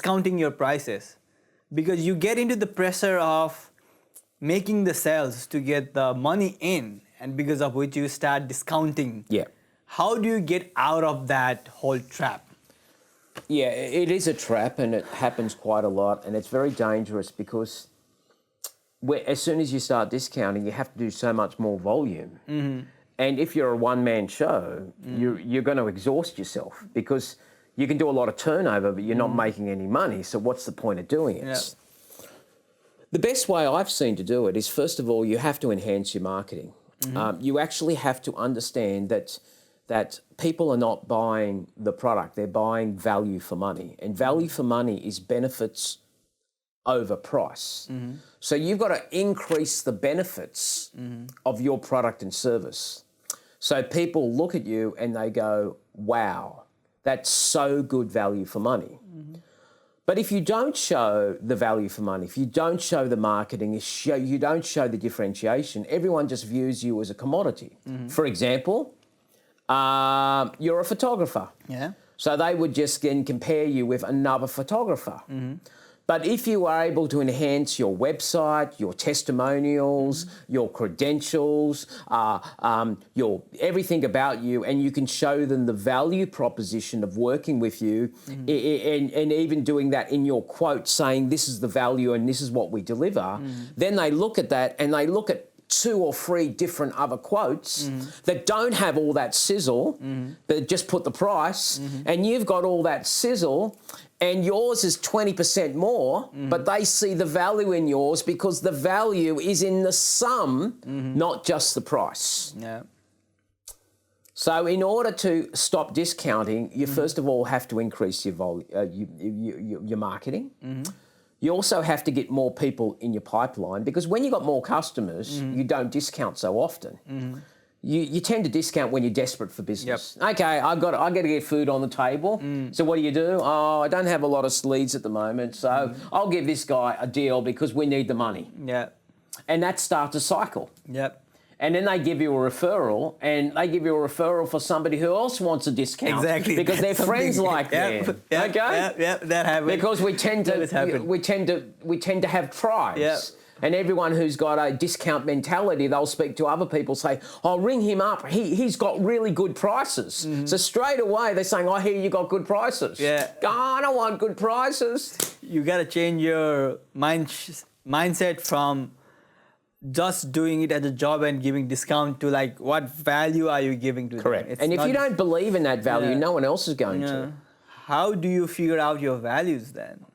discounting your prices, because you get into the pressure of making the sales to get the money in, and because of which you start discounting. Yeah. How do you get out of that whole trap? Yeah, it is a trap, and it happens quite a lot, and it's very dangerous because as soon as you start discounting, you have to do so much more volume. Mm-hmm. And if you're a one-man show, you're going to exhaust yourself because you can do a lot of turnover, but you're not making any money. So what's the point of doing it? Yeah. The best way I've seen to do it is, first of all, you have to enhance your marketing. Mm-hmm. You actually have to understand that people are not buying the product, they're buying value for money. And value for money is benefits over price. Mm-hmm. So you've got to increase the benefits of your product and service. So people look at you and they go, wow, that's so good value for money. Mm-hmm. But if you don't show the value for money, if you don't show the marketing, you don't show the differentiation, everyone just views you as a commodity. Mm-hmm. For example, you're a photographer. Yeah. So they would just then compare you with another photographer. Mm-hmm. But if you are able to enhance your website, your testimonials, your credentials, your everything about you, and you can show them the value proposition of working with you, and even doing that in your quote, saying this is the value and this is what we deliver, then they look at that and they look at 2 or 3 different other quotes that don't have all that sizzle, but just put the price, and you've got all that sizzle, and yours is 20% more, but they see the value in yours because the value is in the sum, not just the price. Yeah. So in order to stop discounting, you first of all have to increase your marketing. You also have to get more people in your pipeline, because when you've got more customers, you don't discount so often. You tend to discount when you're desperate for business. Yep. Okay, I got to get food on the table. So what do? Oh, I don't have a lot of leads at the moment, so I'll give this guy a deal because we need the money. Yeah. And that starts a cycle. Yep. And then they give you a referral, and they give you a referral for somebody who else wants a discount. Exactly. Because they're friends like them. Yep. Okay? Yep, that happens. Because we tend to have tribes. Yep. And everyone who's got a discount mentality, they'll speak to other people, say, oh, ring him up. He's got really good prices. So straight away, they're saying, I hear you got good prices. Yeah. Oh, I don't want good prices. You got to change your mindset from just doing it as a job and giving discount to like, what value are you giving to them? Correct. And if you don't believe in that value, no one else is going to. How do you figure out your values then?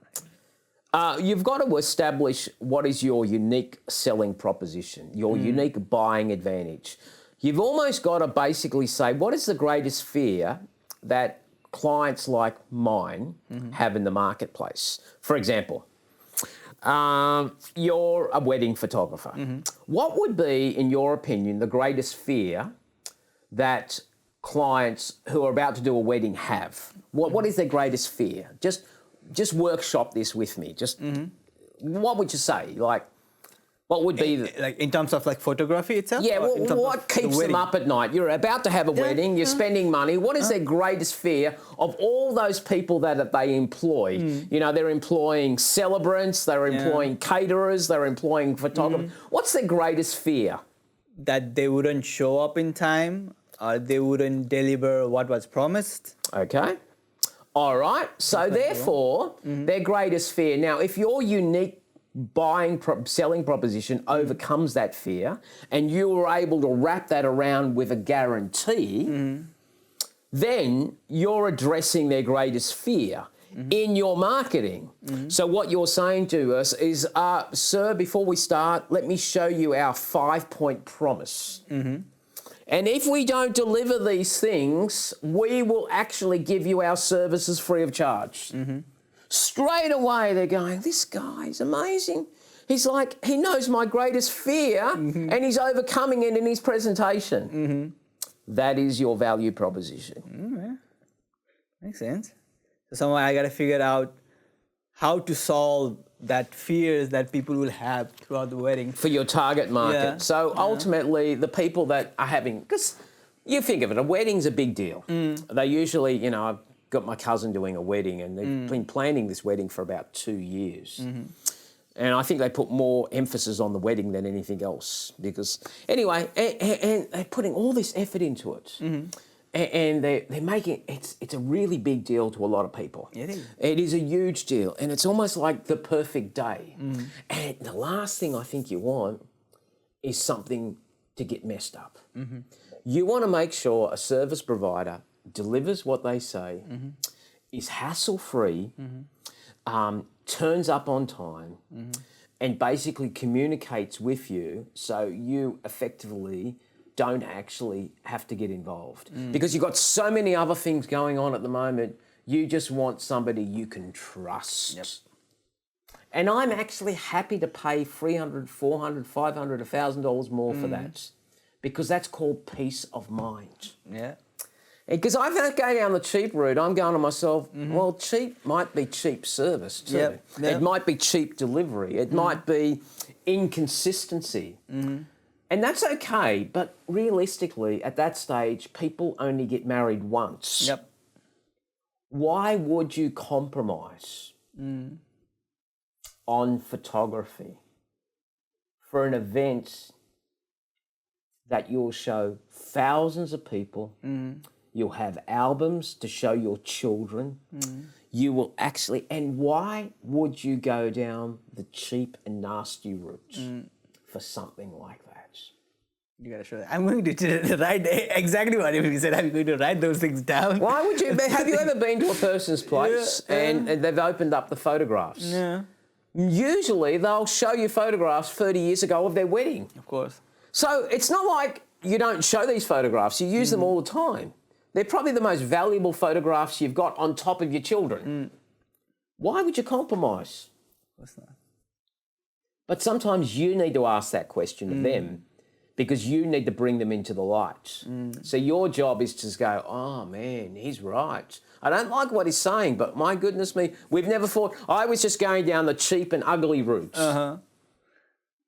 You've got to establish what is your unique selling proposition, your unique buying advantage. You've almost got to basically say, what is the greatest fear that clients like mine have in the marketplace? For example, you're a wedding photographer. What would be, in your opinion, the greatest fear that clients who are about to do a wedding have? What is their greatest fear? Just workshop this with me. Just what would you say? Like, what would be like in terms of like photography itself? Yeah. What keeps them up at night? You're about to have a wedding. You're spending money. What is their greatest fear of all those people that they employ? You know, they're employing celebrants. They're employing caterers. They're employing photographers. What's their greatest fear? That they wouldn't show up in time. They wouldn't deliver what was promised. Okay. All right. So therefore, their greatest fear. Now, if your unique selling proposition overcomes that fear and you are able to wrap that around with a guarantee, then you're addressing their greatest fear in your marketing. So what you're saying to us is, sir, before we start, let me show you our 5-point promise. And if we don't deliver these things, we will actually give you our services free of charge. Straight away, they're going, this guy's amazing. He's like, he knows my greatest fear and he's overcoming it in his presentation. That is your value proposition. Makes sense. So somehow I got to figure out how to solve that fears that people will have throughout the wedding. For your target market. Yeah. So ultimately, the people that are having, because you think of it, a wedding's a big deal. They usually, you know, I've got my cousin doing a wedding, and they've been planning this wedding for about 2 years. And I think they put more emphasis on the wedding than anything else because, anyway, and they're putting all this effort into it. And they're making, it's a really big deal to a lot of people. It is. It is a huge deal. And it's almost like the perfect day. And the last thing I think you want is something to get messed up. You want to make sure a service provider delivers what they say, is hassle-free, turns up on time, and basically communicates with you so you effectively don't actually have to get involved. Because you've got so many other things going on at the moment, you just want somebody you can trust. Yep. And I'm actually happy to pay $300, $400, $500, $1,000 more for that because that's called peace of mind. Yeah. Because if I go down the cheap route, I'm going to myself, well, cheap might be cheap service too. Yep. It might be cheap delivery. It might be inconsistency. And that's okay, but realistically, at that stage, people only get married once. Yep. Why would you compromise on photography for an event that you'll show thousands of people? You'll have albums to show your children. You will actually, and why would you go down the cheap and nasty route for something like that? You gotta show that. I'm going to write exactly what you said. I'm going to write those things down. Why would you? Have you ever been to a person's place and they've opened up the photographs? Yeah. Usually they'll show you photographs 30 years ago of their wedding. Of course. So it's not like you don't show these photographs. You use them all the time. They're probably the most valuable photographs you've got on top of your children. Why would you compromise? Of course not. But sometimes you need to ask that question of them because you need to bring them into the light. So your job is to just go, oh man, he's right. I don't like what he's saying, but my goodness me, we've never thought, I was just going down the cheap and ugly route.